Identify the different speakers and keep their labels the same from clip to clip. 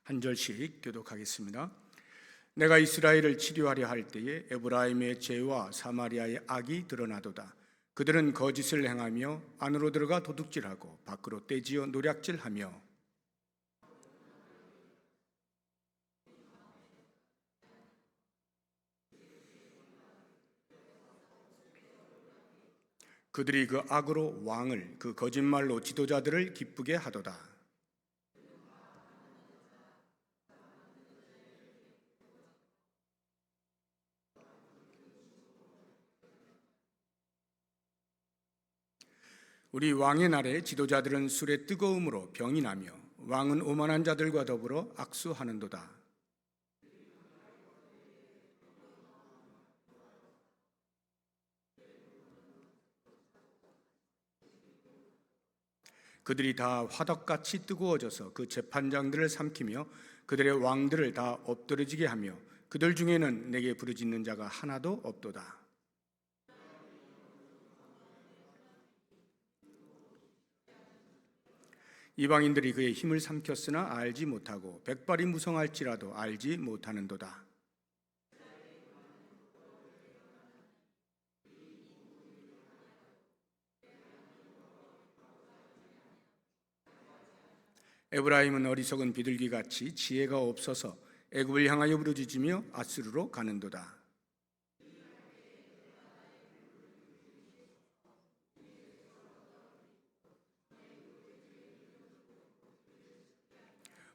Speaker 1: 한 절씩 교독하겠습니다. 내가 이스라엘을 치료하려 할 때에 에브라임의 죄와 사마리아의 악이 드러나도다. 그들은 거짓을 행하며 안으로 들어가 도둑질하고 밖으로 떼지어 노략질하며 그들이 그 악으로 왕을 그 거짓말로 지도자들을 기쁘게 하도다. 우리 왕의 날에 지도자들은 술의 뜨거움으로 병이 나며 왕은 오만한 자들과 더불어 악수하는도다. 그들이 다 화덕같이 뜨거워져서 그 재판장들을 삼키며 그들의 왕들을 다 엎드러지게 하며 그들 중에는 내게 부르짖는 자가 하나도 없도다. 이방인들이 그의 힘을 삼켰으나 알지 못하고 백발이 무성할지라도 알지 못하는도다. 에브라임은 어리석은 비둘기같이 지혜가 없어서 애굽을 향하여 부르짖으며 아수르로 가는도다.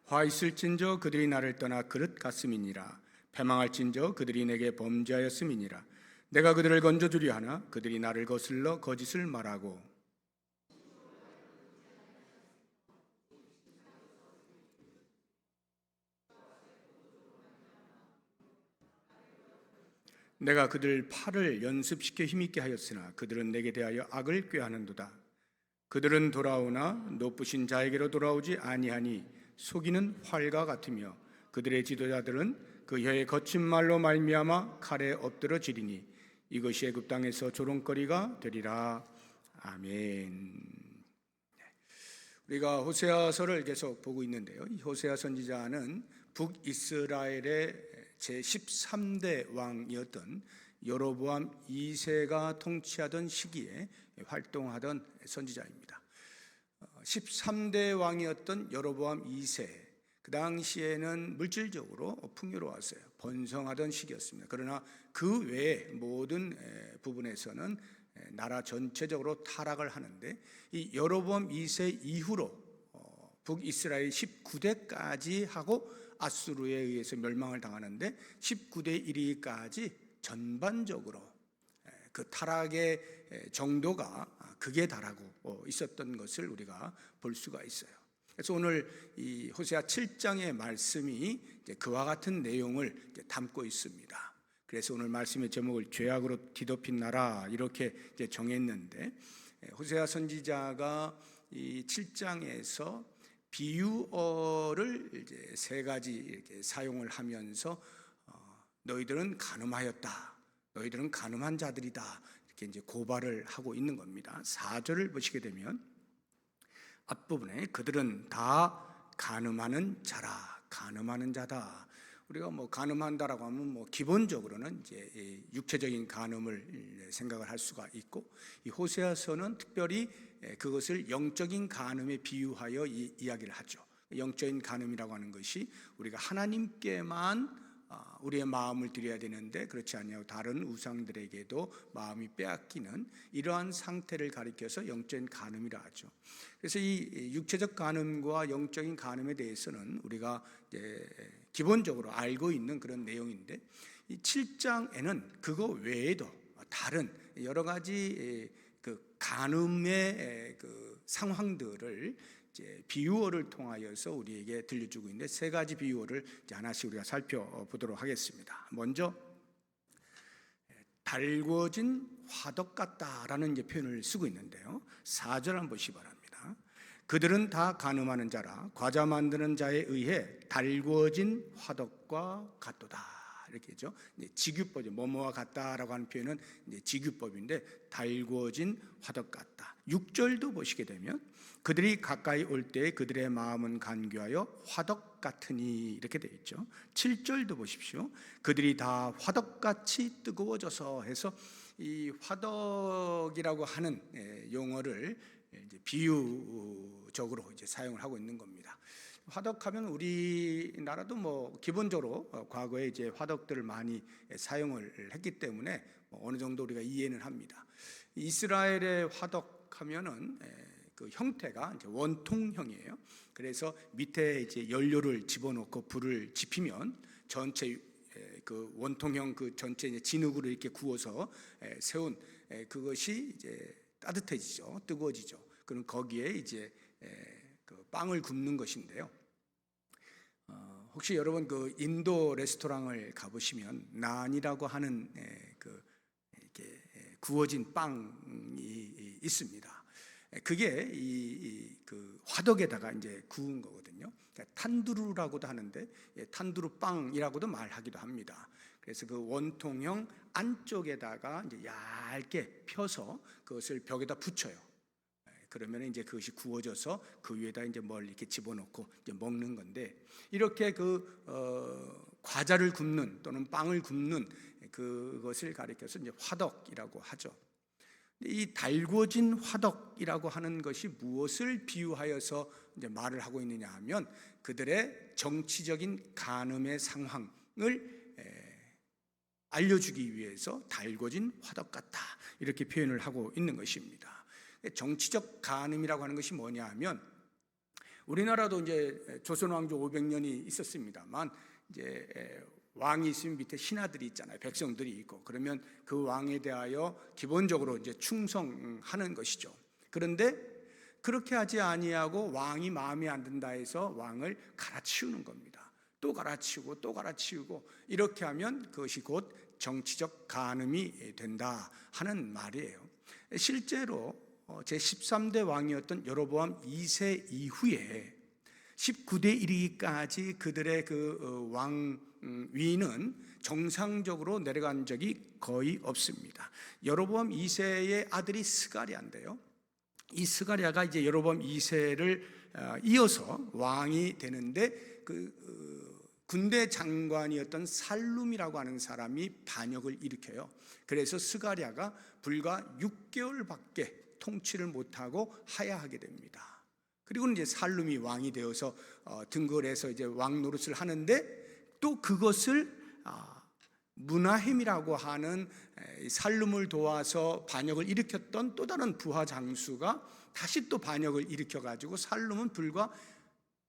Speaker 1: 화 있을진저 그들이 나를 떠나 그릇 같음이니라. 패망할진저 그들이 내게 범죄하였음이니라. 내가 그들을 건져주려 하나 그들이 나를 거슬러 거짓을 말하고 내가 그들 팔을 연습시켜 힘있게 하였으나 그들은 내게 대하여 악을 꾀하는도다. 그들은 돌아오나 높으신 자에게로 돌아오지 아니하니 속이는 활과 같으며 그들의 지도자들은 그 혀의 거친 말로 말미암아 칼에 엎드러지리니 이것이 애굽 땅에서 조롱거리가 되리라. 아멘. 우리가 호세아서를 계속 보고 있는데요. 이 호세아 선지자는 북이스라엘의 제13대 왕이었던 여로보암 2세가 통치하던 시기에 활동하던 선지자입니다. 13대 왕이었던 여로보암 2세, 그 당시에는 물질적으로 풍요로웠어요. 번성하던 시기였습니다. 그러나 그 외의 모든 부분에서는 나라 전체적으로 타락을 하는데 이 여로보암 2세 이후로 북이스라엘 19대까지 하고 아수르에 의해서 멸망을 당하는데 19대 1위까지 전반적으로 그 타락의 정도가 극에 달하고 있었던 것을 우리가 볼 수가 있어요. 그래서 오늘 이 호세아 7장의 말씀이 그와 같은 내용을 담고 있습니다. 그래서 오늘 말씀의 제목을 죄악으로 뒤덮인 나라 이렇게 정했는데 호세아 선지자가 이 7장에서 비유어를 이제 세 가지 이렇게 사용을 하면서 너희들은 가늠하였다. 너희들은 가늠한 자들이다. 이렇게 이제 고발을 하고 있는 겁니다. 4절을 보시게 되면 앞부분에 그들은 다 가늠하는 자라. 가늠하는 자다. 우리가 뭐 가늠한다라고 하면 뭐 기본적으로는 이제 육체적인 가늠을 생각을 할 수가 있고 이 호세아서는 특별히 그것을 영적인 간음에 비유하여 이야기를 하죠. 영적인 간음이라고 하는 것이 우리가 하나님께만 우리의 마음을 드려야 되는데 그렇지 않냐고 다른 우상들에게도 마음이 빼앗기는 이러한 상태를 가리켜서 영적인 간음이라 하죠. 그래서 이 육체적 간음과 영적인 간음에 대해서는 우리가 이제 기본적으로 알고 있는 그런 내용인데 이 7장에는 그거 외에도 다른 여러 가지 그 간음의 그 상황들을 이제 비유어를 통하여서 우리에게 들려주고 있는데 세 가지 비유어를 이제 하나씩 우리가 살펴보도록 하겠습니다. 먼저 달궈진 화덕 같다라는 이제 표현을 쓰고 있는데요. 4절 한번 보시기 바랍니다. 그들은 다 간음하는 자라 과자 만드는 자에 의해 달궈진 화덕과 같도다. 이렇게 죠. 직유법이죠. 뭐뭐와 같다라고 하는 표현은 이제 직유법인데 달궈진 화덕 같다. 6절도 보시게 되면 그들이 가까이 올 때 그들의 마음은 간교하여 화덕 같으니 이렇게 되어 있죠. 7절도 보십시오. 그들이 다 화덕같이 뜨거워져서 해서 이 화덕이라고 하는 용어를 이제 비유적으로 이제 사용을 하고 있는 겁니다. 화덕하면 우리나라도 뭐 기본적으로 과거에 이제 화덕들을 많이 사용을 했기 때문에 어느 정도 우리가 이해는 합니다. 이스라엘의 화덕하면은 그 형태가 이제 원통형이에요. 그래서 밑에 이제 연료를 집어넣고 불을 지피면 전체 그 원통형 그 전체 이제 진흙으로 이렇게 구워서 세운 그것이 이제 따뜻해지죠, 뜨거워지죠. 그럼 거기에 이제 그 빵을 굽는 것인데요. 혹시 여러분 그 인도 레스토랑을 가보시면 난이라고 하는 그 이렇게 구워진 빵이 있습니다. 그게 그 화덕에다가 이제 구운 거거든요. 그러니까 탄두루라고도 하는데 탄두루 빵이라고도 말하기도 합니다. 그래서 그 원통형 안쪽에다가 이제 얇게 펴서 그것을 벽에다 붙여요. 그러면 이제 그것이 구워져서 그 위에다 이제 뭘 이렇게 집어넣고 이제 먹는 건데, 이렇게 그 과자를 굽는 또는 빵을 굽는 그것을 가리켜서 이제 화덕이라고 하죠. 이 달궈진 화덕이라고 하는 것이 무엇을 비유하여서 이제 말을 하고 있느냐 하면 그들의 정치적인 간음의 상황을 알려주기 위해서 달궈진 화덕 같다 이렇게 표현을 하고 있는 것입니다. 정치적 간음이라고 하는 것이 뭐냐 하면 우리나라도 이제 조선 왕조 500년이 있었습니다만 이제 왕이 있으면 밑에 신하들이 있잖아요. 백성들이 있고 그러면 그 왕에 대하여 기본적으로 이제 충성하는 것이죠. 그런데 그렇게 하지 아니하고 왕이 마음에 안 든다 해서 왕을 갈아치우는 겁니다. 또 갈아치우고 또 갈아치우고 이렇게 하면 그것이 곧 정치적 간음이 된다 하는 말이에요. 실제로 제13대 왕이었던 여로보암 2세 이후에 19대 이르기까지 그들의 그 왕위는 정상적으로 내려간 적이 거의 없습니다. 여로보암 2세의 아들이 스가랴인데요. 이 스가랴가 이제 여로보암 2세를 이어서 왕이 되는데 군대 장관이었던 살룸이라고 하는 사람이 반역을 일으켜요. 그래서 스가랴가 불과 6개월밖에 통치를 못하고 하야하게 됩니다. 그리고 이제 살룸이 왕이 되어서 등극을 해서 이제 왕 노릇을 하는데 또 그것을 므나헴이라고 하는 살룸을 도와서 반역을 일으켰던 또 다른 부하 장수가 다시 또 반역을 일으켜가지고 살룸은 불과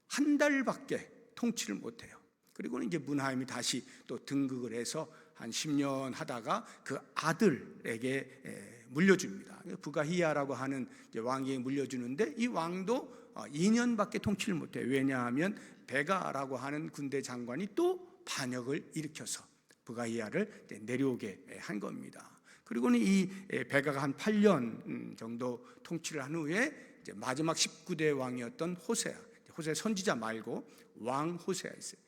Speaker 1: 한 달밖에 통치를 못해요. 그리고는 이제 므나헴이 다시 또 등극을 해서 한 10년 하다가 그 아들에게 물려줍니다. 부가히야라고 하는 왕에게 물려주는데 이 왕도 2년밖에 통치를 못해요. 왜냐하면 베가라고 하는 군대 장관이 또 반역을 일으켜서 부가히야를 내려오게 한 겁니다. 그리고는 이 베가가 한 8년 정도 통치를 한 후에 이제 마지막 19대 왕이었던 호세아 선지자 말고 왕 호세아 있어요.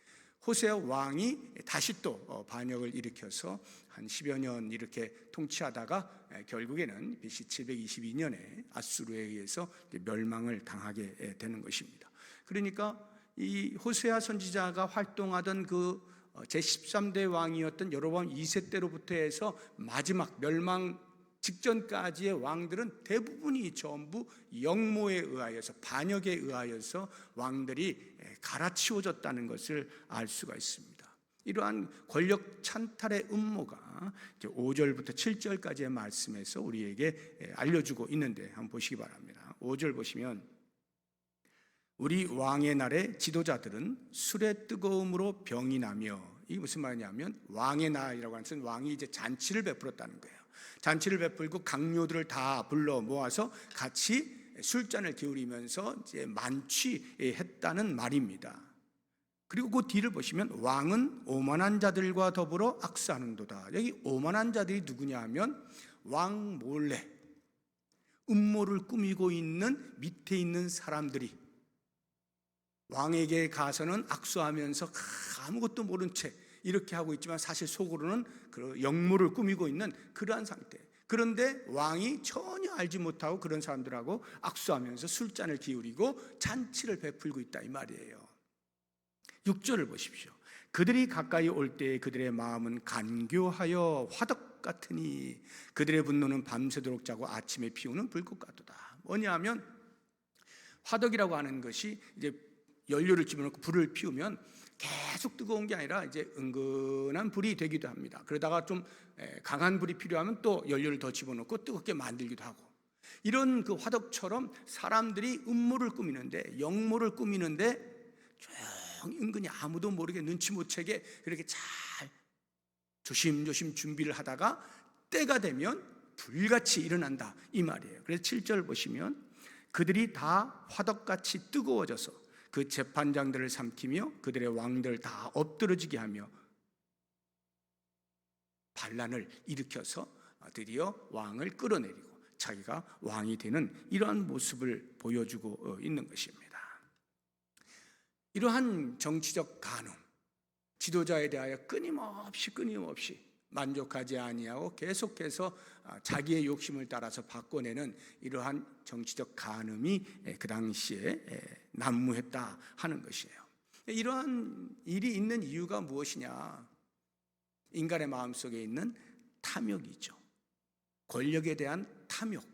Speaker 1: 호세아 왕이 다시 또 반역을 일으켜서 한 10여 년 이렇게 통치하다가 결국에는 BC 722년에 아수르에 의해서 멸망을 당하게 되는 것입니다. 그러니까 이 호세아 선지자가 활동하던 그 제13대 왕이었던 여로보암 2세 때로부터 해서 마지막 멸망 직전까지의 왕들은 대부분이 전부 역모에 의하여서 반역에 의하여서 왕들이 갈아치워졌다는 것을 알 수가 있습니다. 이러한 권력 찬탈의 음모가 5절부터 7절까지의 말씀에서 우리에게 알려주고 있는데 한번 보시기 바랍니다. 5절 보시면 우리 왕의 날에 지도자들은 술의 뜨거움으로 병이 나며, 이게 무슨 말이냐면 왕의 날이라고 하는 것은 왕이 이제 잔치를 베풀었다는 거예요. 잔치를 베풀고 강요들을 다 불러 모아서 같이 술잔을 기울이면서 이제 만취했다는 말입니다. 그리고 그 뒤를 보시면 왕은 오만한 자들과 더불어 악수하는도다. 여기 오만한 자들이 누구냐 하면 왕 몰래 음모를 꾸미고 있는 밑에 있는 사람들이 왕에게 가서는 악수하면서 아무것도 모른 채 이렇게 하고 있지만 사실 속으로는 그 역모를 꾸미고 있는 그러한 상태. 그런데 왕이 전혀 알지 못하고 그런 사람들하고 악수하면서 술잔을 기울이고 잔치를 베풀고 있다 이 말이에요. 6절을 보십시오. 그들이 가까이 올 때에 그들의 마음은 간교하여 화덕 같으니 그들의 분노는 밤새도록 자고 아침에 피우는 불꽃 같도다. 뭐냐면 화덕이라고 하는 것이 이제 연료를 집어넣고 불을 피우면 계속 뜨거운 게 아니라 이제 은근한 불이 되기도 합니다. 그러다가 좀 강한 불이 필요하면 또 연료를 더 집어넣고 뜨겁게 만들기도 하고, 이런 그 화덕처럼 사람들이 음모를 꾸미는데, 영모를 꾸미는데 조용히 은근히 아무도 모르게 눈치 못 채게 그렇게 잘 조심조심 준비를 하다가 때가 되면 불같이 일어난다 이 말이에요. 그래서 7절 보시면 그들이 다 화덕같이 뜨거워져서 그 재판장들을 삼키며 그들의 왕들 다 엎드러지게 하며 반란을 일으켜서 드디어 왕을 끌어내리고 자기가 왕이 되는 이러한 모습을 보여주고 있는 것입니다. 이러한 정치적 간음, 지도자에 대하여 끊임없이 만족하지 아니하고 계속해서 자기의 욕심을 따라서 바꿔내는 이러한 정치적 간음이 그 당시에 난무했다 하는 것이에요. 이러한 일이 있는 이유가 무엇이냐? 인간의 마음속에 있는 탐욕이죠. 권력에 대한 탐욕.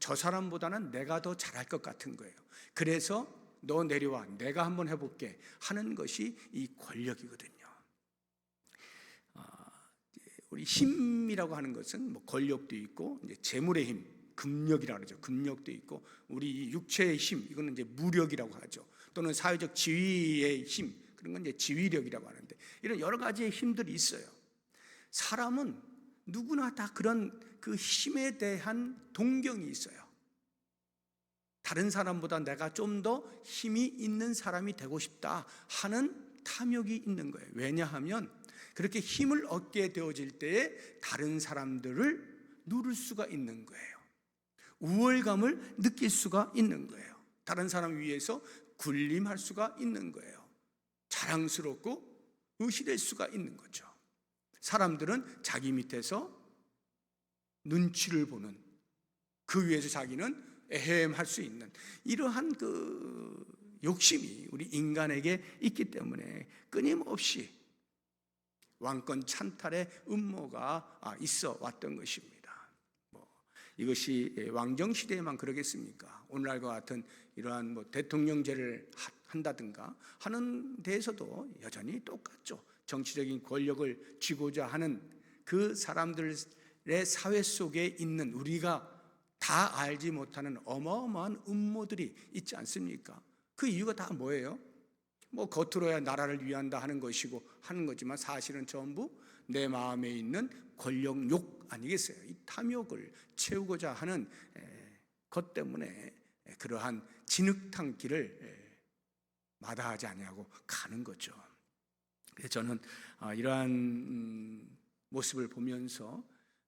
Speaker 1: 저 사람보다는 내가 더 잘할 것 같은 거예요. 그래서 너 내려와, 내가 한번 해볼게 하는 것이 이 권력이거든요. 우리 힘이라고 하는 것은 뭐 권력도 있고 이제 재물의 힘, 금력이라고 하죠. 금력도 있고 우리 육체의 힘, 이거는 이제 무력이라고 하죠. 또는 사회적 지위의 힘, 그런 건 이제 지위력이라고 하는데, 이런 여러 가지의 힘들이 있어요. 사람은 누구나 다 그런 그 힘에 대한 동경이 있어요. 다른 사람보다 내가 좀 더 힘이 있는 사람이 되고 싶다 하는 탐욕이 있는 거예요. 왜냐하면 그렇게 힘을 얻게 되어질 때에 다른 사람들을 누를 수가 있는 거예요. 우월감을 느낄 수가 있는 거예요. 다른 사람 위해서 군림할 수가 있는 거예요. 자랑스럽고 의시될 수가 있는 거죠. 사람들은 자기 밑에서 눈치를 보는, 그 위에서 자기는 에헴할 수 있는 이러한 그 욕심이 우리 인간에게 있기 때문에 끊임없이 왕권 찬탈의 음모가 있어 왔던 것입니다. 이것이 왕정 시대에만 그러겠습니까? 오늘날과 같은 이러한 대통령제를 한다든가 하는 데에서도 여전히 똑같죠. 정치적인 권력을 쥐고자 하는 그 사람들의 사회 속에 있는 우리가 다 알지 못하는 어마어마한 음모들이 있지 않습니까? 그 이유가 다 뭐예요? 겉으로야 나라를 위한다 하는 것이고 하는 거지만 사실은 전부 내 마음에 있는 권력욕 아니겠어요? 이 탐욕을 채우고자 하는 것 때문에 그러한 진흙탕 길을 마다하지 아니하고 가는 거죠. 그래서 저는 이러한 모습을 보면서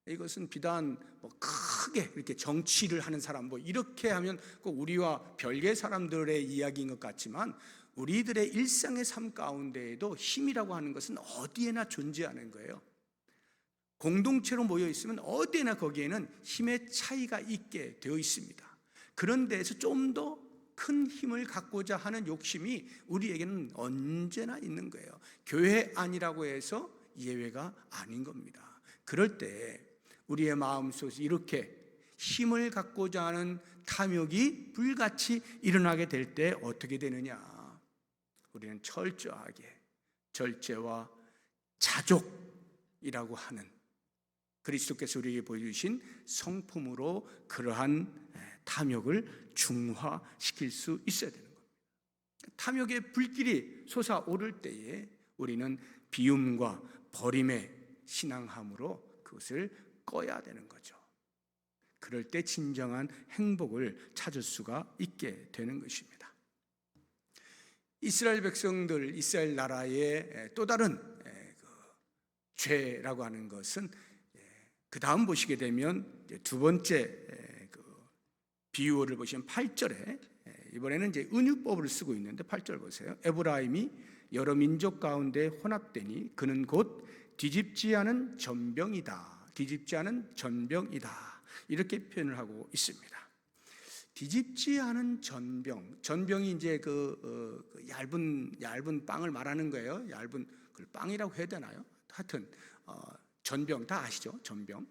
Speaker 1: 이것은 비단 크게 이렇게 정치를 하는 사람 이렇게 하면 꼭 우리와 별개의 사람들의 이야기인 것 같지만 우리들의 일상의 삶 가운데에도 힘이라고 하는 것은 어디에나 존재하는 거예요. 공동체로 모여 있으면 어디에나 거기에는 힘의 차이가 있게 되어 있습니다. 그런 데에서 좀 더 큰 힘을 갖고자 하는 욕심이 우리에게는 언제나 있는 거예요. 교회 안이라고 해서 예외가 아닌 겁니다. 그럴 때 우리의 마음속에서 이렇게 힘을 갖고자 하는 탐욕이 불같이 일어나게 될 때 어떻게 되느냐? 우리는 철저하게 절제와 자족이라고 하는 그리스도께서 우리에게 보여주신 성품으로 그러한 탐욕을 중화시킬 수 있어야 되는 겁니다. 탐욕의 불길이 솟아오를 때에 우리는 비움과 버림의 신앙함으로 그것을 꺼야 되는 거죠. 그럴 때 진정한 행복을 찾을 수가 있게 되는 것입니다. 이스라엘 백성들, 이스라엘 나라의 또 다른 죄라고 하는 것은 그 다음 보시게 되면 두 번째 비유어를 보시면 8절에 이번에는 이제 은유법을 쓰고 있는데 8절 보세요. 에브라임이 여러 민족 가운데 혼합되니 그는 곧 뒤집지 않은 전병이다. 뒤집지 않은 전병이다. 이렇게 표현을 하고 있습니다. 뒤집지 않은 전병. 전병이 이제 얇은 빵을 말하는 거예요. 얇은 빵이라고 해야 되나요? 하여튼 전병 다 아시죠? 전병.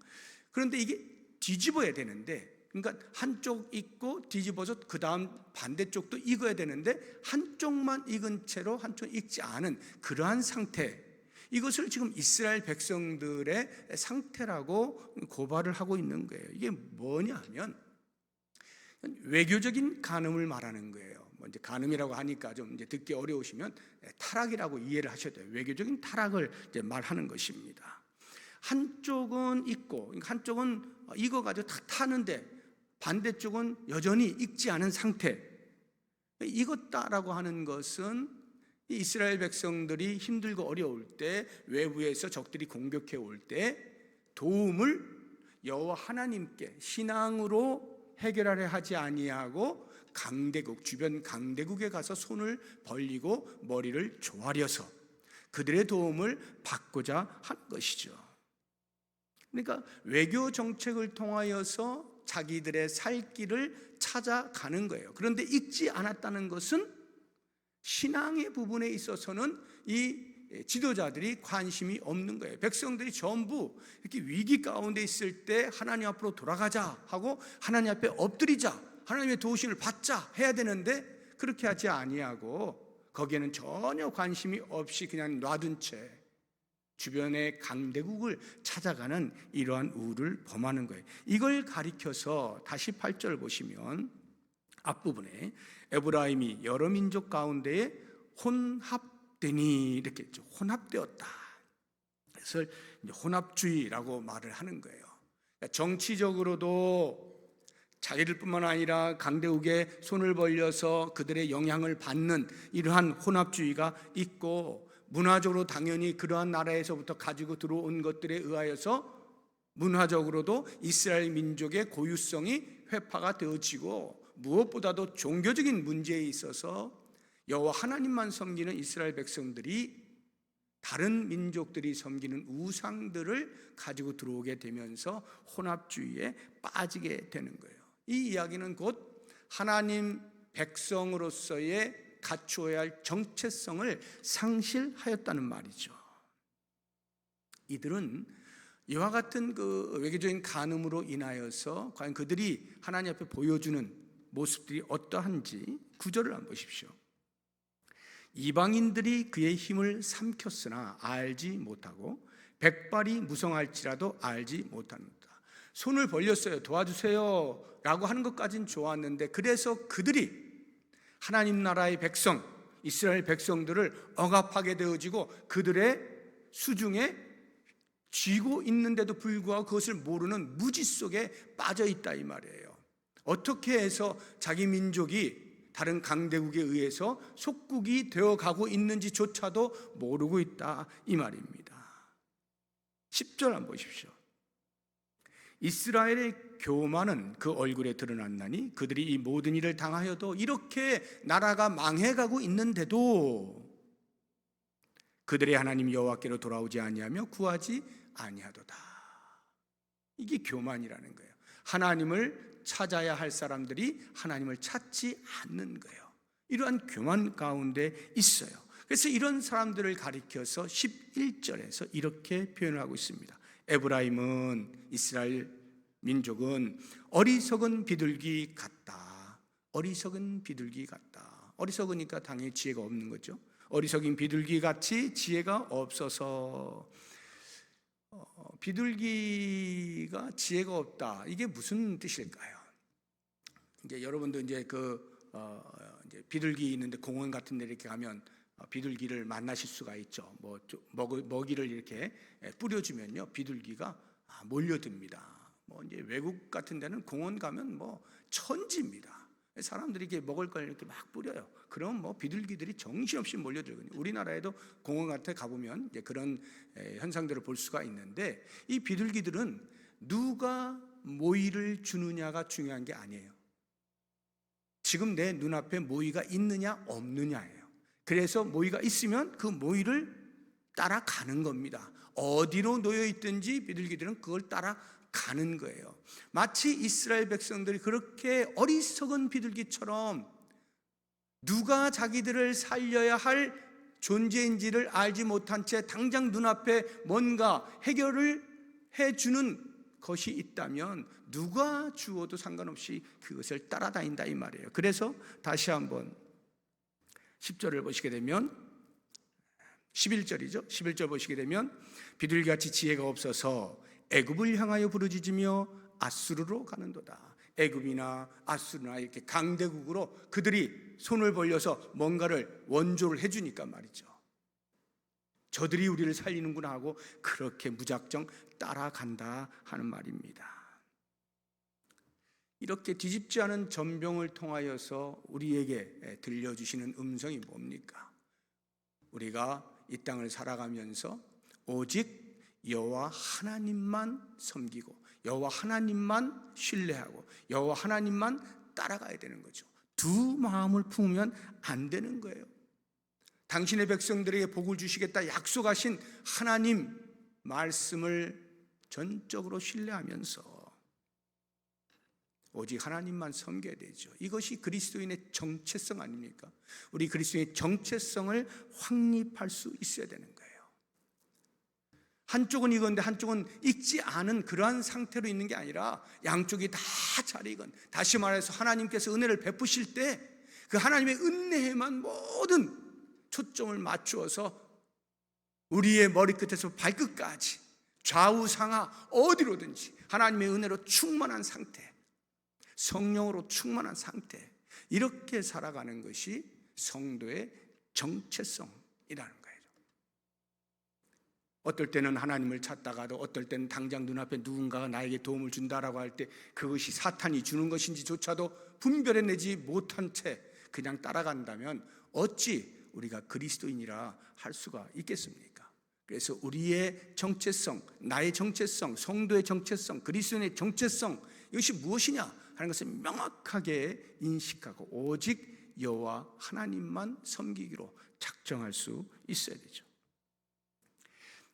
Speaker 1: 그런데 이게 뒤집어야 되는데, 그러니까 한쪽 익고 뒤집어서 그 다음 반대쪽도 익어야 되는데 한쪽만 익은 채로 한쪽 익지 않은 그러한 상태, 이것을 지금 이스라엘 백성들의 상태라고 고발을 하고 있는 거예요. 이게 뭐냐 하면 외교적인 간음을 말하는 거예요. 이제 간음이라고 하니까 좀 이제 듣기 어려우시면 타락이라고 이해를 하셔야 돼요. 외교적인 타락을 이제 말하는 것입니다. 한쪽은 익고, 한쪽은 익어가지고 탁 타는데 반대쪽은 여전히 익지 않은 상태. 익었다라고 하는 것은 이스라엘 백성들이 힘들고 어려울 때, 외부에서 적들이 공격해 올 때 도움을 여호와 하나님께 신앙으로 해결하려 하지 아니하고 강대국, 주변 강대국에 가서 손을 벌리고 머리를 조아려서 그들의 도움을 받고자 한 것이죠. 그러니까 외교 정책을 통하여서 자기들의 살 길을 찾아가는 거예요. 그런데 읽지 않았다는 것은 신앙의 부분에 있어서는 이 지도자들이 관심이 없는 거예요. 백성들이 전부 이렇게 위기 가운데 있을 때 하나님 앞으로 돌아가자 하고 하나님 앞에 엎드리자, 하나님의 도우심을 받자 해야 되는데 그렇게 하지 아니하고 거기에는 전혀 관심이 없이 그냥 놔둔 채 주변의 강대국을 찾아가는 이러한 우를 범하는 거예요. 이걸 가리켜서 다시 8절 보시면 앞부분에 에브라임이 여러 민족 가운데에 혼합되니 이렇게 했죠. 혼합되었다. 그래서 혼합주의라고 말을 하는 거예요. 정치적으로도 자기들뿐만 아니라 강대국에 손을 벌려서 그들의 영향을 받는 이러한 혼합주의가 있고, 문화적으로 당연히 그러한 나라에서부터 가지고 들어온 것들에 의하여서 문화적으로도 이스라엘 민족의 고유성이 회파가 되어지고, 무엇보다도 종교적인 문제에 있어서 여호와 하나님만 섬기는 이스라엘 백성들이 다른 민족들이 섬기는 우상들을 가지고 들어오게 되면서 혼합주의에 빠지게 되는 거예요. 이 이야기는 곧 하나님 백성으로서의 갖추어야 할 정체성을 상실하였다는 말이죠. 이들은 이와 같은 그 외교적인 간음으로 인하여서 과연 그들이 하나님 앞에 보여주는 모습들이 어떠한지 9절을 한번 보십시오. 이방인들이 그의 힘을 삼켰으나 알지 못하고 백발이 무성할지라도 알지 못합니다. 손을 벌렸어요. 도와주세요 라고 하는 것까지는 좋았는데, 그래서 그들이 하나님 나라의 백성, 이스라엘 백성들을 억압하게 되어지고 그들의 수중에 쥐고 있는데도 불구하고 그것을 모르는 무지 속에 빠져 있다 이 말이에요. 어떻게 해서 자기 민족이 다른 강대국에 의해서 속국이 되어가고 있는지조차도 모르고 있다 이 말입니다. 10절 한번 보십시오. 이스라엘의 교만은 그 얼굴에 드러났나니 그들이 이 모든 일을 당하여도, 이렇게 나라가 망해가고 있는데도 그들의 하나님 여호와께로 돌아오지 아니하며 구하지 아니하도다. 이게 교만이라는 거예요. 하나님을 찾아야 할 사람들이 하나님을 찾지 않는 거예요. 이러한 교만 가운데 있어요. 그래서 이런 사람들을 가리켜서 11절에서 이렇게 표현을 하고 있습니다. 에브라임은, 이스라엘 민족은 어리석은 비둘기 같다. 어리석은 비둘기 같다. 어리석으니까 당연히 지혜가 없는 거죠. 어리석인 비둘기 같이 지혜가 없어서, 비둘기가 지혜가 없다. 이게 무슨 뜻일까요? 이제 여러분도 이제 이제 비둘기 있는데 공원 같은 데 이렇게 가면 비둘기를 만나실 수가 있죠. 먹이를 이렇게 뿌려주면요, 비둘기가 몰려듭니다. 이제 외국 같은 데는 공원 가면 천지입니다. 사람들이 이렇게 먹을 걸 이렇게 막 뿌려요. 그럼 비둘기들이 정신없이 몰려들거든요. 우리나라에도 공원 같은 데 가보면 이제 그런 현상들을 볼 수가 있는데, 이 비둘기들은 누가 모이를 주느냐가 중요한 게 아니에요. 지금 내 눈앞에 모이가 있느냐 없느냐예요. 그래서 모이가 있으면 그 모이를 따라가는 겁니다. 어디로 놓여 있든지 비둘기들은 그걸 따라가는 거예요. 마치 이스라엘 백성들이 그렇게 어리석은 비둘기처럼 누가 자기들을 살려야 할 존재인지를 알지 못한 채 당장 눈앞에 뭔가 해결을 해주는 것이 있다면 누가 주어도 상관없이 그것을 따라다닌다 이 말이에요. 그래서 다시 한번 10절을 보시게 되면 11절이죠. 11절 보시게 되면 비둘기같이 지혜가 없어서 애굽을 향하여 부르짖으며 아수르로 가는도다. 애굽이나 아수르나 이렇게 강대국으로 그들이 손을 벌려서 뭔가를 원조를 해주니까 말이죠. 저들이 우리를 살리는구나 하고 그렇게 무작정 따라간다 하는 말입니다. 이렇게 뒤집지 않은 전병을 통하여서 우리에게 들려주시는 음성이 뭡니까? 우리가 이 땅을 살아가면서 오직 여호와 하나님만 섬기고 여호와 하나님만 신뢰하고 여호와 하나님만 따라가야 되는 거죠. 두 마음을 품으면 안 되는 거예요. 당신의 백성들에게 복을 주시겠다 약속하신 하나님 말씀을 전적으로 신뢰하면서 오직 하나님만 섬겨야 되죠. 이것이 그리스도인의 정체성 아닙니까? 우리 그리스도인의 정체성을 확립할 수 있어야 되는 거예요. 한쪽은 익었는데 한쪽은 익지 않은 그러한 상태로 있는 게 아니라 양쪽이 다 잘 익은, 다시 말해서 하나님께서 은혜를 베푸실 때 그 하나님의 은혜에만 모든 초점을 맞추어서 우리의 머리끝에서 발끝까지 좌우상하 어디로든지 하나님의 은혜로 충만한 상태, 성령으로 충만한 상태, 이렇게 살아가는 것이 성도의 정체성이라는 거예요. 어떨 때는 하나님을 찾다가도 어떨 때는 당장 눈앞에 누군가가 나에게 도움을 준다라고 할 때 그것이 사탄이 주는 것인지조차도 분별해내지 못한 채 그냥 따라간다면 어찌 우리가 그리스도인이라 할 수가 있겠습니까? 그래서 우리의 정체성, 나의 정체성, 성도의 정체성, 그리스도인의 정체성, 이것이 무엇이냐 하는 것을 명확하게 인식하고 오직 여호와 하나님만 섬기기로 작정할 수 있어야 되죠.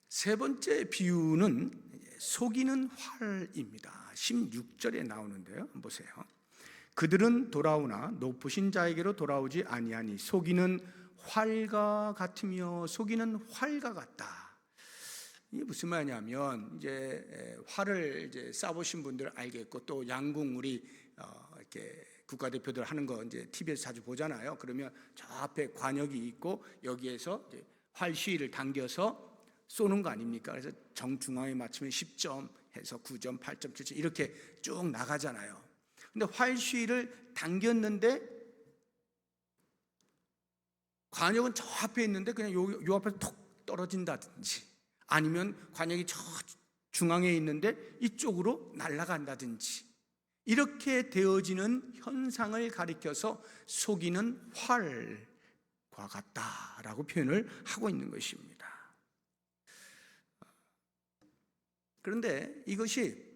Speaker 1: 세 번째 비유는 속이는 활입니다. 16절에 나오는데요. 한번 보세요. 그들은 돌아오나 높으신 자에게로 돌아오지 아니하니 속이는 활과 같으며 속이는 활과 같다. 이게 무슨 말이냐면 이제 활을 이제 쏴보신 분들 알겠고 또 양궁 우리 이렇게 국가대표들 하는 거 이제 TV에서 자주 보잖아요. 그러면 저 앞에 관역이 있고 여기에서 이제 활 시위를 당겨서 쏘는 거 아닙니까? 그래서 정중앙에 맞추면 10점 해서 9점, 8점, 7점 이렇게 쭉 나가잖아요. 근데 활 시위를 당겼는데 관역은 저 앞에 있는데 그냥 요 앞에서 톡 떨어진다든지 아니면 관역이 저 중앙에 있는데 이쪽으로 날아간다든지 이렇게 되어지는 현상을 가리켜서 속이는 활과 같다라고 표현을 하고 있는 것입니다. 그런데 이것이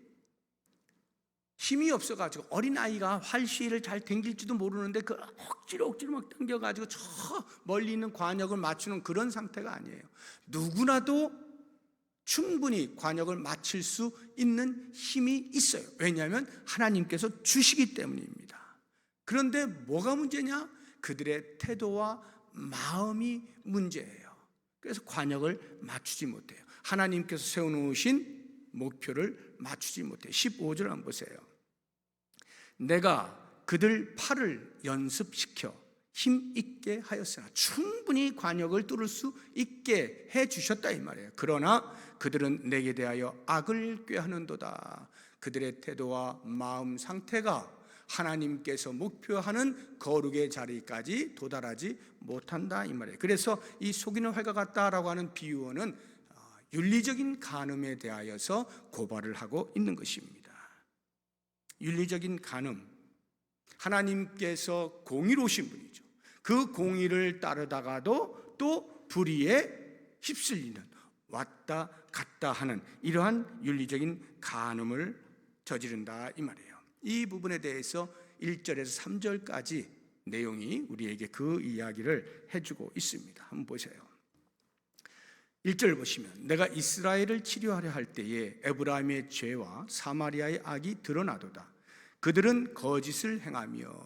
Speaker 1: 힘이 없어가지고 어린아이가 활시위를 잘 당길지도 모르는데 그 억지로 막 당겨가지고 저 멀리 있는 관역을 맞추는 그런 상태가 아니에요. 누구나도 충분히 관역을 맞출 수 있는 힘이 있어요. 왜냐하면 하나님께서 주시기 때문입니다. 그런데 뭐가 문제냐? 그들의 태도와 마음이 문제예요. 그래서 관역을 맞추지 못해요. 하나님께서 세워놓으신 목표를 맞추지 못해요. 15절 한번 보세요. 내가 그들 팔을 연습시켜 힘있게 하였으나 충분히 관역을 뚫을 수 있게 해주셨다 이 말이에요. 그러나 그들은 내게 대하여 악을 꾀하는도다. 그들의 태도와 마음 상태가 하나님께서 목표하는 거룩의 자리까지 도달하지 못한다 이 말이에요. 그래서 이 속이는 활과 같다라고 하는 비유어는 윤리적인 간음에 대하여서 고발을 하고 있는 것입니다. 윤리적인 간음, 하나님께서 공의로우신 분이죠. 그 공의를 따르다가도 또 불의에 휩쓸리는 왔다 갔다 하는 이러한 윤리적인 간음을 저지른다 이 말이에요. 이 부분에 대해서 1절에서 3절까지 내용이 우리에게 그 이야기를 해주고 있습니다. 한번 보세요. 1절 보시면 내가 이스라엘을 치료하려 할 때에 에브라임의 죄와 사마리아의 악이 드러나도다. 그들은 거짓을 행한다.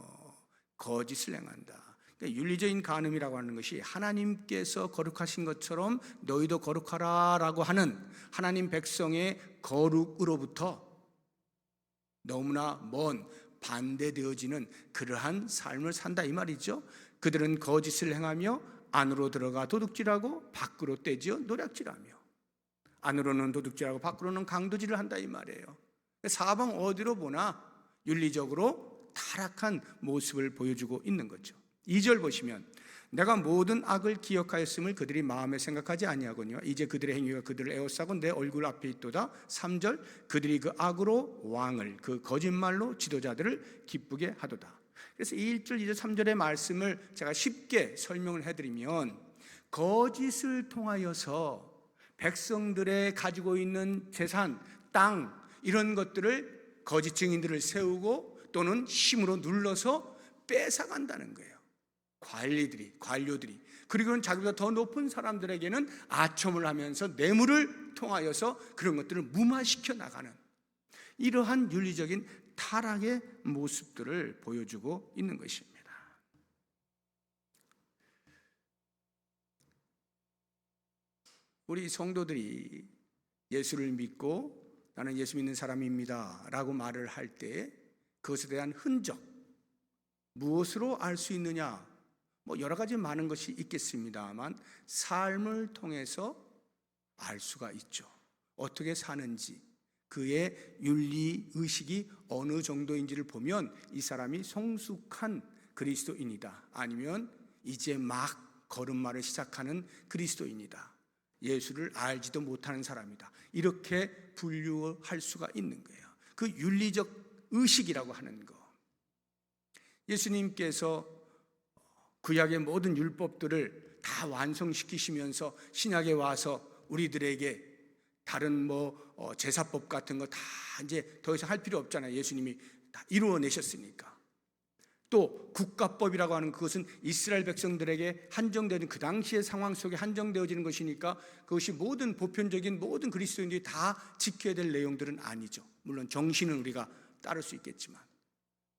Speaker 1: 그러니까 윤리적인 간음이라고 하는 것이 하나님께서 거룩하신 것처럼 너희도 거룩하라라고 하는 하나님 백성의 거룩으로부터 너무나 먼 반대되어지는 그러한 삶을 산다 이 말이죠. 그들은 거짓을 행하며 안으로 들어가 도둑질하고 밖으로 떼지어 노략질하며, 안으로는 도둑질하고 밖으로는 강도질을 한다 이 말이에요. 사방 어디로 보나 윤리적으로 타락한 모습을 보여주고 있는 거죠. 2절 보시면 내가 모든 악을 기억하였음을 그들이 마음에 생각하지 아니하거니와 이제 그들의 행위가 그들을 에워싸고 내 얼굴 앞에 있도다. 3절 그들이 그 악으로 왕을, 그 거짓말로 지도자들을 기쁘게 하도다. 그래서 1절, 2절, 3절의 말씀을 제가 쉽게 설명을 해드리면, 거짓을 통하여서 백성들의 가지고 있는 재산, 땅 이런 것들을 거짓 증인들을 세우고 또는 힘으로 눌러서 뺏어간다는 거예요. 관료들이. 그리고는 자기보다 더 높은 사람들에게는 아첨을 하면서 뇌물을 통하여서 그런 것들을 무마시켜 나가는 이러한 윤리적인 타락의 모습들을 보여주고 있는 것입니다. 우리 성도들이 예수를 믿고 나는 예수 믿는 사람입니다 라고 말을 할 때 그것에 대한 흔적, 무엇으로 알 수 있느냐? 여러 가지 많은 것이 있겠습니다만 삶을 통해서 알 수가 있죠. 어떻게 사는지, 그의 윤리의식이 어느 정도인지를 보면 이 사람이 성숙한 그리스도인이다, 아니면 이제 막 걸음마를 시작하는 그리스도인이다, 예수를 알지도 못하는 사람이다, 이렇게 분류할 수가 있는 거예요. 그 윤리적 의식이라고 하는 거. 예수님께서 구약의 모든 율법들을 다 완성시키시면서 신약에 와서 우리들에게 다른 제사법 같은 거 다 이제 더 이상 할 필요 없잖아요. 예수님이 다 이루어내셨으니까. 또 국가법이라고 하는 그것은 이스라엘 백성들에게 한정되는 그 당시의 상황 속에 한정되어지는 것이니까 그것이 모든 보편적인 모든 그리스도인들이 다 지켜야 될 내용들은 아니죠. 물론 정신은 우리가 따를 수 있겠지만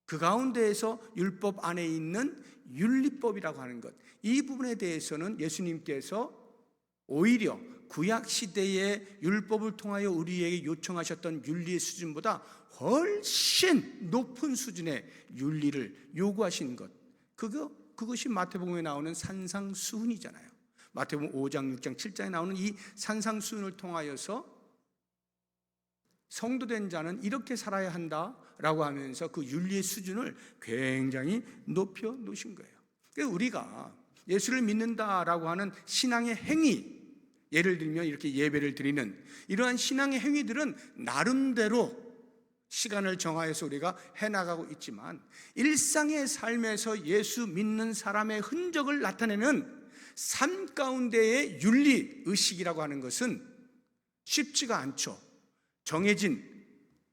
Speaker 1: 그 가운데에서 율법 안에 있는 윤리법이라고 하는 것, 이 부분에 대해서는 예수님께서 오히려 구약 시대의 율법을 통하여 우리에게 요청하셨던 윤리의 수준보다 훨씬 높은 수준의 윤리를 요구하신 것, 그것이 마태복음에 나오는 산상수훈이잖아요. 마태복음 5장, 6장, 7장에 나오는 이 산상수훈을 통하여서 성도된 자는 이렇게 살아야 한다라고 하면서 그 윤리의 수준을 굉장히 높여 놓으신 거예요. 그래서 우리가 예수를 믿는다라고 하는 신앙의 행위, 예를 들면 이렇게 예배를 드리는 이러한 신앙의 행위들은 나름대로 시간을 정하여서 우리가 해나가고 있지만 일상의 삶에서 예수 믿는 사람의 흔적을 나타내는 삶 가운데의 윤리의식이라고 하는 것은 쉽지가 않죠. 정해진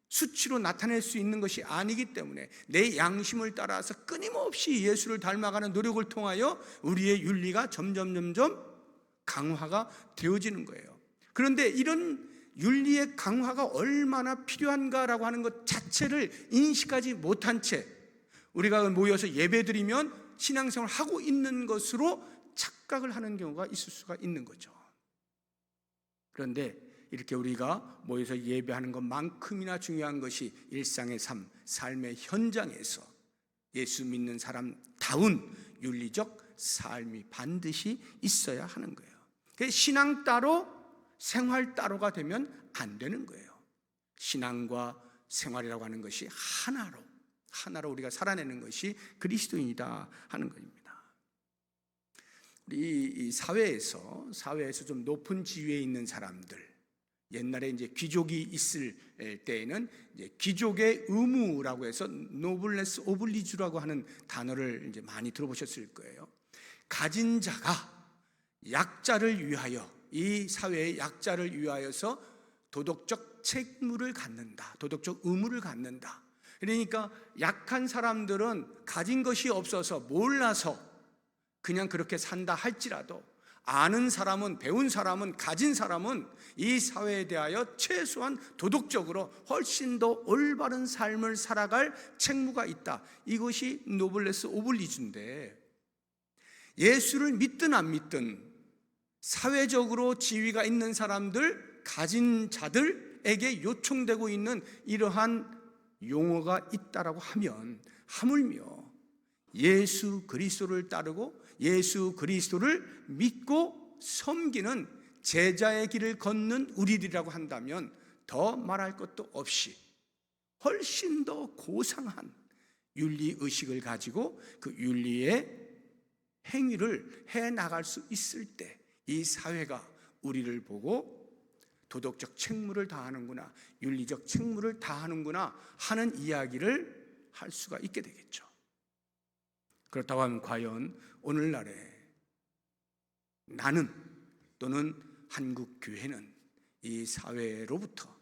Speaker 1: 수치로 나타낼 수 있는 것이 아니기 때문에 내 양심을 따라서 끊임없이 예수를 닮아가는 노력을 통하여 우리의 윤리가 점점 강화가 되어지는 거예요. 그런데 이런 윤리의 강화가 얼마나 필요한가라고 하는 것 자체를 인식하지 못한 채 우리가 모여서 예배드리면 신앙생활을 하고 있는 것으로 착각을 하는 경우가 있을 수가 있는 거죠. 그런데 이렇게 우리가 모여서 예배하는 것만큼이나 중요한 것이 일상의 삶의 현장에서 예수 믿는 사람다운 윤리적 삶이 반드시 있어야 하는 거예요. 신앙 따로 생활 따로가 되면 안 되는 거예요. 신앙과 생활이라고 하는 것이 하나로 우리가 살아내는 것이 그리스도인이다 하는 겁니다. 우리 사회에서 좀 높은 지위에 있는 사람들, 옛날에 이제 귀족이 있을 때에는 이제 귀족의 의무라고 해서 노블레스 오블리주라고 하는 단어를 이제 많이 들어보셨을 거예요. 가진 자가 약자를 위하여, 이 사회의 약자를 위하여서 도덕적 책무를 갖는다, 도덕적 의무를 갖는다. 그러니까 약한 사람들은 가진 것이 없어서 몰라서 그냥 그렇게 산다 할지라도 아는 사람은, 배운 사람은, 가진 사람은 이 사회에 대하여 최소한 도덕적으로 훨씬 더 올바른 삶을 살아갈 책무가 있다. 이것이 노블레스 오블리주인데, 예수를 믿든 안 믿든 사회적으로 지위가 있는 사람들, 가진 자들에게 요청되고 있는 이러한 용어가 있다라고 하면, 하물며 예수 그리스도를 따르고 예수 그리스도를 믿고 섬기는 제자의 길을 걷는 우리들이라고 한다면 더 말할 것도 없이 훨씬 더 고상한 윤리의식을 가지고 그 윤리의 행위를 해나갈 수 있을 때 이 사회가 우리를 보고 도덕적 책무를 다하는구나, 윤리적 책무를 다하는구나 하는 이야기를 할 수가 있게 되겠죠. 그렇다고 하면 과연 오늘날에 나는 또는 한국 교회는 이 사회로부터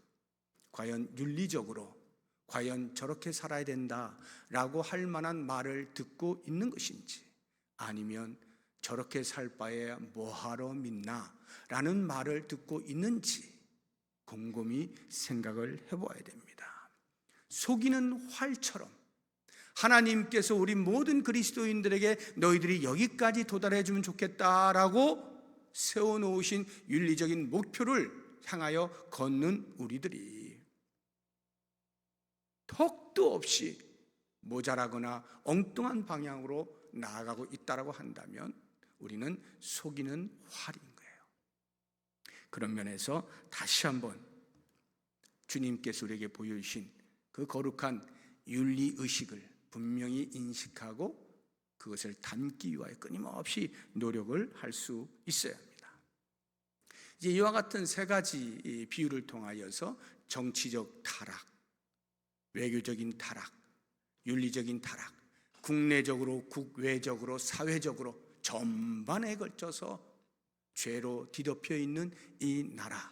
Speaker 1: 과연 윤리적으로 과연 저렇게 살아야 된다라고 할 만한 말을 듣고 있는 것인지, 아니면 저렇게 살 바에 뭐하러 믿나 라는 말을 듣고 있는지 곰곰이 생각을 해보아야 됩니다. 속이는 활처럼 하나님께서 우리 모든 그리스도인들에게 너희들이 여기까지 도달해주면 좋겠다라고 세워놓으신 윤리적인 목표를 향하여 걷는 우리들이 턱도 없이 모자라거나 엉뚱한 방향으로 나아가고 있다고 한다면 우리는 속이는 활인 거예요. 그런 면에서 다시 한번 주님께서 우리에게 보여주신 그 거룩한 윤리의식을 분명히 인식하고 그것을 담기 위하여 끊임없이 노력을 할 수 있어야 합니다. 이제 이와 같은 세 가지 비유를 통하여서 정치적 타락, 외교적인 타락, 윤리적인 타락, 국내적으로 국외적으로 사회적으로 전반에 걸쳐서 죄로 뒤덮여 있는 이 나라,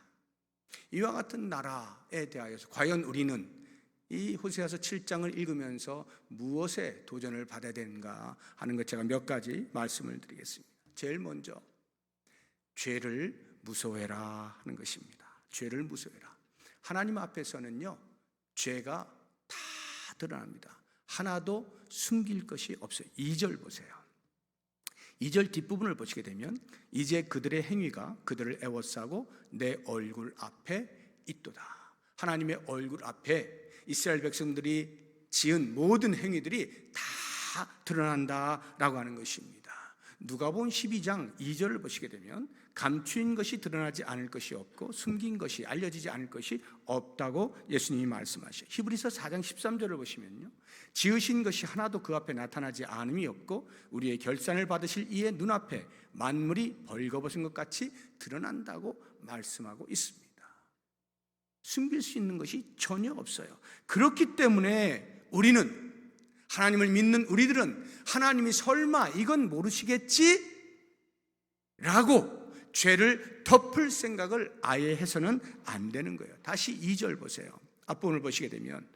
Speaker 1: 이와 같은 나라에 대하여서 과연 우리는 이 호세아서 7장을 읽으면서 무엇에 도전을 받아야 되는가 하는 것, 제가 몇 가지 말씀을 드리겠습니다. 제일 먼저 죄를 무서워해라 하는 것입니다. 죄를 무서워해라. 하나님 앞에서는요, 죄가 다 드러납니다. 하나도 숨길 것이 없어요. 2절 보세요. 2절 뒷부분을 보시게 되면 이제 그들의 행위가 그들을 애워싸고 내 얼굴 앞에 있도다. 하나님의 얼굴 앞에 이스라엘 백성들이 지은 모든 행위들이 다 드러난다라고 하는 것입니다. 누가복음 12장 2절을 보시게 되면 감추인 것이 드러나지 않을 것이 없고 숨긴 것이 알려지지 않을 것이 없다고 예수님이 말씀하셔요. 히브리서 4장 13절을 보시면요, 지으신 것이 하나도 그 앞에 나타나지 않음이 없고 우리의 결산을 받으실 이의 눈앞에 만물이 벌거벗은 것 같이 드러난다고 말씀하고 있습니다. 숨길 수 있는 것이 전혀 없어요. 그렇기 때문에 우리는, 하나님을 믿는 우리들은 하나님이 설마 이건 모르시겠지? 라고 죄를 덮을 생각을 아예 해서는 안 되는 거예요. 다시 2절 보세요. 앞부분을 보시게 되면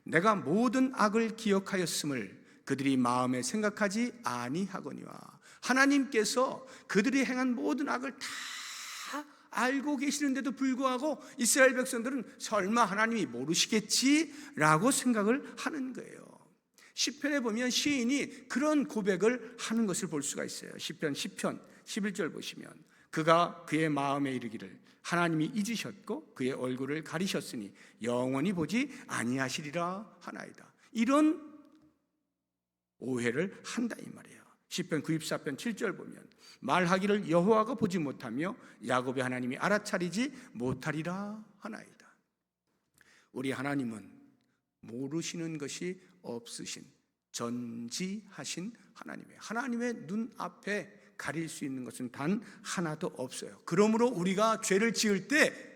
Speaker 1: 내가 모든 악을 기억하였음을 그들이 마음에 생각하지 아니하거니와, 하나님께서 그들이 행한 모든 악을 다 알고 계시는데도 불구하고 이스라엘 백성들은 설마 하나님이 모르시겠지라고 생각을 하는 거예요. 시편에 보면 시인이 그런 고백을 하는 것을 볼 수가 있어요. 시편 10편 11절 보시면 그가 그의 마음에 이르기를 하나님이 잊으셨고 그의 얼굴을 가리셨으니 영원히 보지 아니하시리라 하나이다. 이런 오해를 한다 이 말이에요. 시편 94편 7절 보면 말하기를 여호와가 보지 못하며 야곱의 하나님이 알아차리지 못하리라 하나이다. 우리 하나님은 모르시는 것이 없으신 전지하신 하나님이에요. 하나님의 눈앞에 가릴 수 있는 것은 단 하나도 없어요. 그러므로 우리가 죄를 지을 때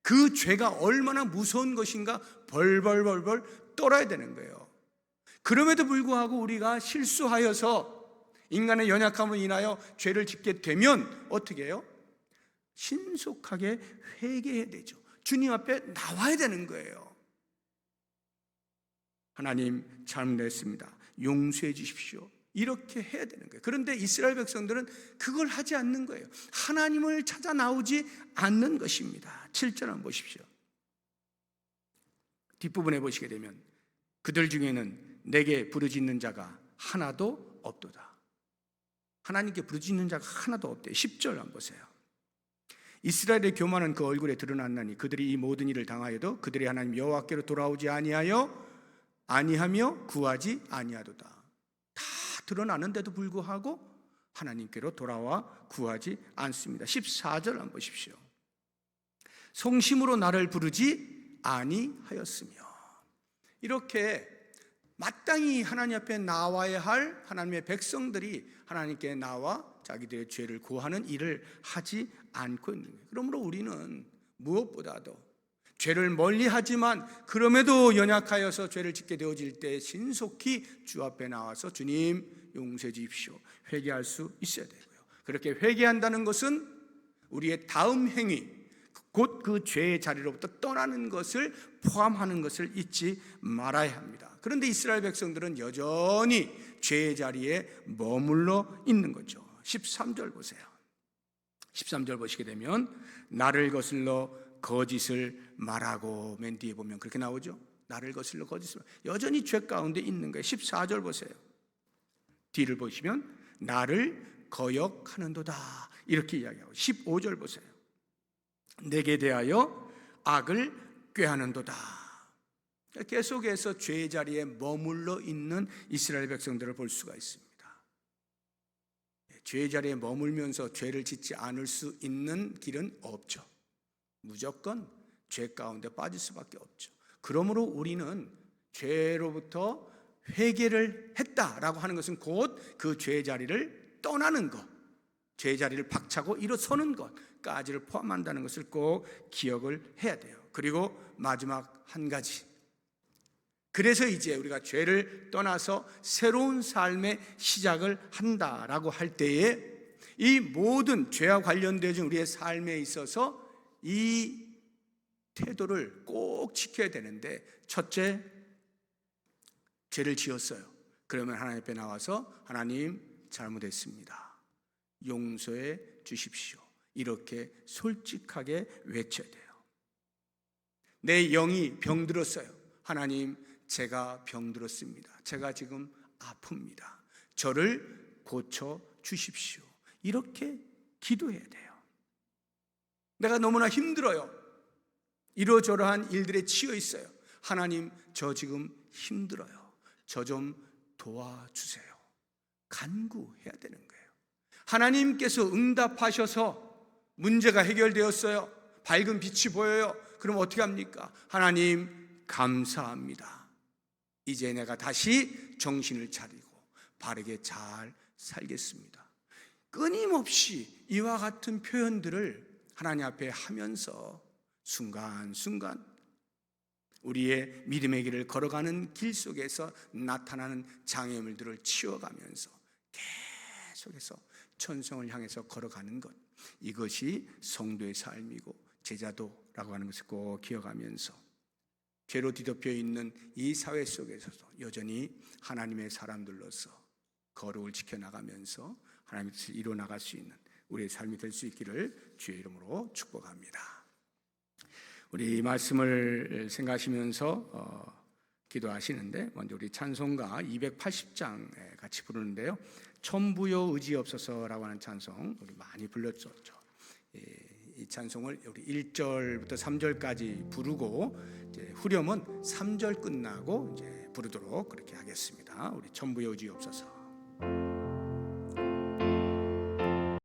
Speaker 1: 그 죄가 얼마나 무서운 것인가 벌벌벌벌 떨어야 되는 거예요. 그럼에도 불구하고 우리가 실수하여서 인간의 연약함을 인하여 죄를 짓게 되면 어떻게 해요? 신속하게 회개해야 되죠. 주님 앞에 나와야 되는 거예요. 하나님 잘못했습니다. 용서해 주십시오. 이렇게 해야 되는 거예요. 그런데 이스라엘 백성들은 그걸 하지 않는 거예요. 하나님을 찾아 나오지 않는 것입니다. 7절 한번 보십시오. 뒷부분에 보시게 되면 그들 중에는 내게 부르짖는 자가 하나도 없도다. 하나님께 부르짖는 자가 하나도 없대요. 10절 한번 보세요. 이스라엘의 교만은 그 얼굴에 드러났나니 그들이 이 모든 일을 당하여도 그들의 하나님 여호와께로 돌아오지 아니하며 구하지 아니하도다. 다 드러나는데도 불구하고 하나님께로 돌아와 구하지 않습니다. 14절 한번 보십시오. 성심으로 나를 부르지 아니하였으며. 이렇게 마땅히 하나님 앞에 나와야 할 하나님의 백성들이 하나님께 나와 자기들의 죄를 구하는 일을 하지 않고 있는 거예요. 그러므로 우리는 무엇보다도 죄를 멀리하지만 그럼에도 연약하여서 죄를 짓게 되어질 때 신속히 주 앞에 나와서 주님 용서해 주십시오, 회개할 수 있어야 되고요. 그렇게 회개한다는 것은 우리의 다음 행위, 곧 그 죄의 자리로부터 떠나는 것을 포함하는 것을 잊지 말아야 합니다. 그런데 이스라엘 백성들은 여전히 죄의 자리에 머물러 있는 거죠. 13절 보세요. 13절 보시게 되면 나를 거슬러 거짓을 말하고, 맨 뒤에 보면 그렇게 나오죠. 나를 거슬러 거짓을 말하고. 여전히 죄 가운데 있는 거예요. 14절 보세요. 뒤를 보시면 나를 거역하는도다 이렇게 이야기하고, 15절 보세요. 내게 대하여 악을 꾀하는도다. 계속해서 죄의 자리에 머물러 있는 이스라엘 백성들을 볼 수가 있습니다. 죄의 자리에 머물면서 죄를 짓지 않을 수 있는 길은 없죠. 무조건 죄 가운데 빠질 수밖에 없죠. 그러므로 우리는 죄로부터 회개를 했다라고 하는 것은 곧 그 죄의 자리를 떠나는 것, 죄의 자리를 박차고 일어서는 것까지를 포함한다는 것을 꼭 기억을 해야 돼요. 그리고 마지막 한 가지, 그래서 이제 우리가 죄를 떠나서 새로운 삶의 시작을 한다라고 할 때에 이 모든 죄와 관련된 우리의 삶에 있어서 이 태도를 꼭 지켜야 되는데, 첫째, 죄를 지었어요. 그러면 하나님 앞에 나와서 하나님 잘못했습니다, 용서해 주십시오, 이렇게 솔직하게 외쳐야 돼요. 내 영이 병들었어요. 하나님, 제가 병들었습니다. 제가 지금 아픕니다. 저를 고쳐 주십시오. 이렇게 기도해야 돼요. 내가 너무나 힘들어요. 이러저러한 일들에 치여 있어요. 하나님, 저 지금 힘들어요. 저 좀 도와주세요. 간구해야 되는 거예요. 하나님께서 응답하셔서 문제가 해결되었어요. 밝은 빛이 보여요. 그럼 어떻게 합니까? 하나님, 감사합니다. 이제 내가 다시 정신을 차리고 바르게 잘 살겠습니다. 끊임없이 이와 같은 표현들을 하나님 앞에 하면서 순간순간 우리의 믿음의 길을 걸어가는 길 속에서 나타나는 장애물들을 치워가면서 계속해서 천성을 향해서 걸어가는 것, 이것이 성도의 삶이고 제자도라고 하는 것을 꼭 기억하면서 죄로 뒤덮여 있는 이 사회 속에서도 여전히 하나님의 사람들로서 거룩을 지켜나가면서 하나님의 뜻을 이루어나갈 수 있는 우리의 삶이 될 수 있기를 주의 이름으로 축복합니다. 우리 이 말씀을 생각하시면서 기도하시는데, 먼저 우리 찬송가 280장에 같이 부르는데요, 천부여 의지없어서라고 하는 찬송 우리 많이 불렀었죠. 이 찬송을 우리 1절부터 3절까지 부르고 이제 후렴은 3절 끝나고 이제 부르도록 그렇게 하겠습니다. 우리 천부여 의지없어서.